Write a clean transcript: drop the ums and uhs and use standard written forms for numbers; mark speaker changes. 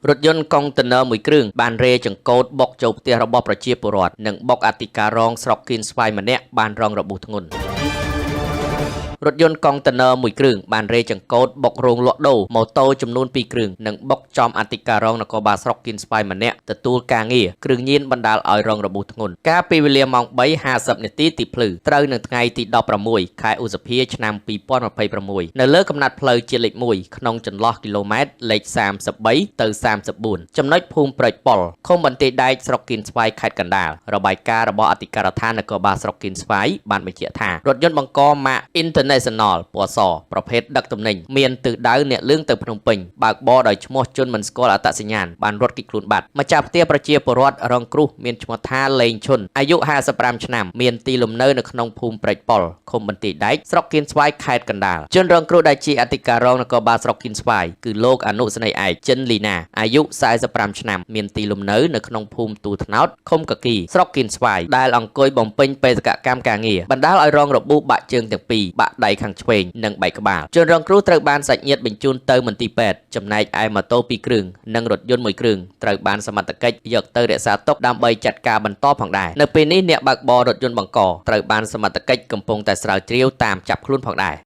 Speaker 1: รถยนต์កុងតឺន័រមួយគ្រឿងបានរេចង្កូតបុកចូលផ្ទះរបស់ប្រជាពលរដ្ឋនិងបុកអធិការរងស្រុកគៀនស្វាយម្នាក់បានរងរបួសធ្ងន់រថយន្តកុងតឺន័រមួយគ្រឿងបានរេចង្កូតបុករោងលក់ដូរម៉ូតូចំនួន2គ្រឿងនិងបុកចំអធិការរងនគរបាលស្រុកគៀនស្វាយម្នាក់ទទួលការងារគ្រឿងញៀនបណ្ដាលឲ្យរងរបួសធ្ងន់កាលពីវេលាម៉ោង 3:50 នាទីទីភ្លឺត្រូវនៅថ្ងៃទី16 ខែឧសភាឆ្នាំ2026នៅលើកំណាត់ផ្លូវជាតិលេខ1ក្នុងចន្លោះគីឡូម៉ែត្រលេខ33ទៅ34ចំណុចភូមិព្រែកប៉ុលឃុំបន្ទាយដែកស្រុកគៀនស្វាយខេត្តកណ្ដាលរបាយការណ៍របស់អធិការដ្ឋាននគរបាលស្រុកគៀនស្វាយបានបញ្ជាក់ថារថយន្តបង្កម៉ាក International ពណ៌សប្រភេទដឹកទំនិញមានទិសដៅអ្នកលឿងទៅភ្នំពេញបើកបរដោយឈ្មោះជនមិនស្គាល់អត្តសញ្ញាណបានរត់គេចខ្លួនបាត់ម្ចាស់ផ្ទះប្រជាពលរដ្ឋរងគ្រោះមានឈ្មោះថាលេងឈុនអាយុ55ឆ្នាំមានទីលំនៅនៅក្នុងភូមិព្រែកប៉ុលឃុំបន្ទាយដែកស្រុកគៀនស្វាយខេត្តកណ្ដាលជនរងគ្រោះដែលជាអធិការរងនគរបាលស្រុកគៀនស្វាយគឺលោកអនុស្នេហ៍ឯកចិនលីណាអាយុ45ឆ្នាំមានទីលំនៅនៅក្នុងភូមិទូថ្នោតឃុំកាគីស្រុកគៀនស្វាយដែលអង្គុយបំពេញបេសកកម្មការងារបណ្ដាលឲ្យរងរបួសបាក់ជើងទាំងពីរបាក់ដៃខាងឆ្វេងនិងបែកក្បាលជនរងគ្រោះត្រូវបានសាច់ញាតិបញ្ជូនទៅមន្ទីរពេទ្យចំណែកឯម៉ូតូ2គ្រឿងនិងរថយន្ត1គ្រឿងត្រូវបានសមត្ថកិច្ចយកទៅរក្សាទុកដើម្បីចាត់ការបន្តផងដែរនៅពេលនេះអ្នកបើកបររថយន្តបង្កត្រូវបានសមត្ថកិច្ចកំពុងតែស្រាវជ្រាវតាមចាប់ខ្លួនផងដែរ